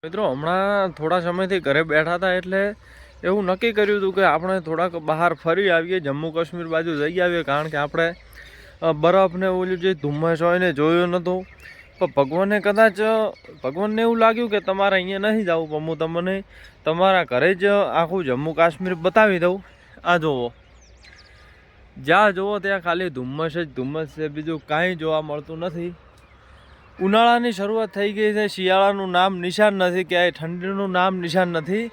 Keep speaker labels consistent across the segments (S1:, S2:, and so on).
S1: મિત્રો હમણાં થોડા સમયથી ઘરે બેઠા હતા એટલે એવું નક્કી કર્યું હતું કે આપણે થોડાક બહાર ફરી આવીએ, જમ્મુ કાશ્મીર બાજુ જઈ આવીએ, કારણ કે આપણે બરફને ઓલું જે ધુમ્મસ હોય ને જોયું નહોતું. પણ ભગવાનને એવું લાગ્યું કે તમારે અહીંયા નહીં જવું, પણ હું તમને તમારા ઘરે જ આખું જમ્મુ કાશ્મીર બતાવી દઉં. આ જુઓ, જ્યાં જુઓ ત્યાં ખાલી ધુમ્મસ જ ધુમ્મસ છે, બીજું કાંઈ જોવા મળતું નથી. ઉનાળાની શરૂઆત થઈ ગઈ છે, શિયાળાનું નામ નિશાન નથી, ક્યાંય ઠંડીનું નામ નિશાન નથી,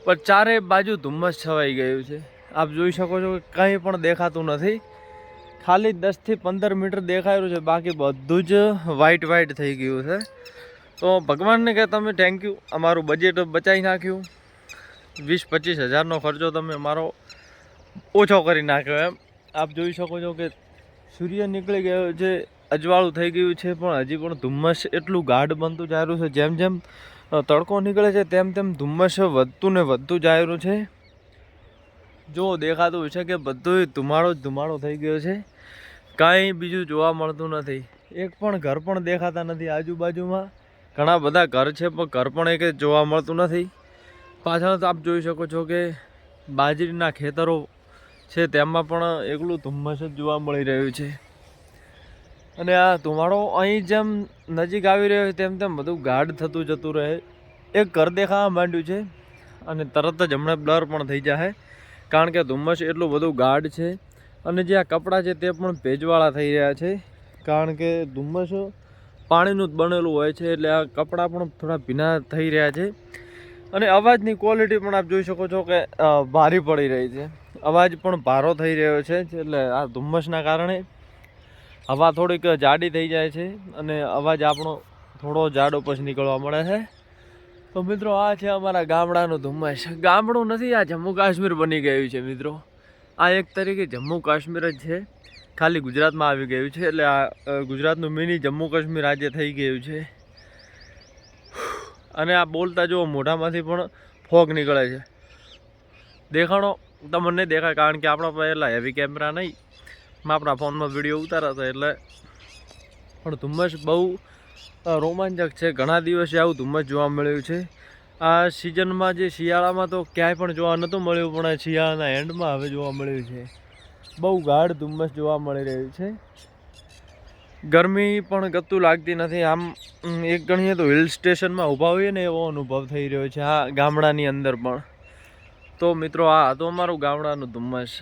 S1: પણ ચારે બાજુ ધુમ્મસ છવાઈ ગયું છે. આપ જોઈ શકો છો કે કંઈ પણ દેખાતું નથી, ખાલી 10 થી 15 મીટર દેખાયું છે, બાકી બધું જ વ્હાઈટ થઈ ગયું છે. તો ભગવાનને કે તમે થેન્ક યુ, અમારું બજેટ બચાવી નાખ્યું. 20-25 હજારનો ખર્ચો તમે અમારો ઓછો કરી નાખ્યો એમ. આપ જોઈ શકો છો કે સૂર્ય નીકળી ગયો છે, અજવાળું થઈ ગયું છે, પણ હજી પણ ધુમ્મસ એટલું ગાઢ બનતું જઈ રહ્યું છે. જેમ જેમ તડકો નીકળે છે તેમ તેમ ધુમ્મસ વધતું ને વધતું જઈ રહ્યું છે. જો દેખાતું છે કે બધું ધુમાડો થઈ ગયો છે, કાંઈ બીજું જોવા મળતું નથી. એક પણ ઘર પણ દેખાતા નથી. આજુબાજુમાં ઘણા બધા ઘર છે, પણ ઘર પણ એક જોવા મળતું નથી. પાછળ તો આપ જોઈ શકો છો કે બાજરીના ખેતરો છે, તેમાં પણ એકલું ધુમ્મસ જ જોવા મળી રહ્યું છે. અને આ ધુમાડો અહીં જેમ નજીક આવી રહ્યો છે તેમ તેમ બધું ગાઢ થતું જતું રહે. એક ઘર દેખાવા માંડ્યું છે અને તરત જ હમણાં બ્લર પણ થઈ જાય, કારણ કે ધુમ્મસ એટલું બધું ગાઢ છે. અને જે આ કપડાં છે તે પણ ભેજવાળા થઈ રહ્યા છે, કારણ કે ધુમ્મસ પાણીનું જ બનેલું હોય છે, એટલે આ કપડાં પણ થોડા ભીના થઈ રહ્યા છે. અને અવાજની ક્વોલિટી પણ આપ જોઈ શકો છો કે ભારી પડી રહી છે. અવાજ પણ ભારો થઈ રહ્યો છે, એટલે આ ધુમ્મસના કારણે હવા થોડીક જાડી થઈ જાય છે અને અવાજ આપણો થોડો જાડો પછી નીકળવા મળે છે. તો મિત્રો, આ છે અમારા ગામડાનું ધુમ્મસ. ગામડું નથી, આ જમ્મુ કાશ્મીર બની ગયું છે મિત્રો. આ એક તરીકે જમ્મુ કાશ્મીર જ છે, ખાલી ગુજરાતમાં આવી ગયું છે. એટલે આ ગુજરાતનું મિની જમ્મુ કાશ્મીર આજે થઈ ગયું છે. અને આ બોલતા જુઓ, મોઢામાંથી પણ ફોગ નીકળે છે. દેખાણો તમને દેખાય, કારણ કે આપણા પહેલાં હેવી કેમેરા નહીં, આપણા ફોનમાં વિડીયો ઉતારા હતા એટલે. પણ ધુમ્મસ બહુ રોમાંચક છે. ઘણા દિવસે આવું ધુમ્મસ જોવા મળ્યું છે. આ સિઝનમાં જે શિયાળામાં તો ક્યાંય પણ જોવા નહોતું મળ્યું, પણ શિયાળાના એન્ડમાં હવે જોવા મળ્યું છે. બહુ ગાઢ ધુમ્મસ જોવા મળી રહ્યું છે. ગરમી પણ ગતું લાગતી નથી. આમ એક ગણીએ તો હિલ સ્ટેશનમાં ઊભા હોઈએ ને એવો અનુભવ થઈ રહ્યો છે આ ગામડાની અંદર પણ. તો મિત્રો, આ હતું અમારું ગામડાનું ધુમ્મસ.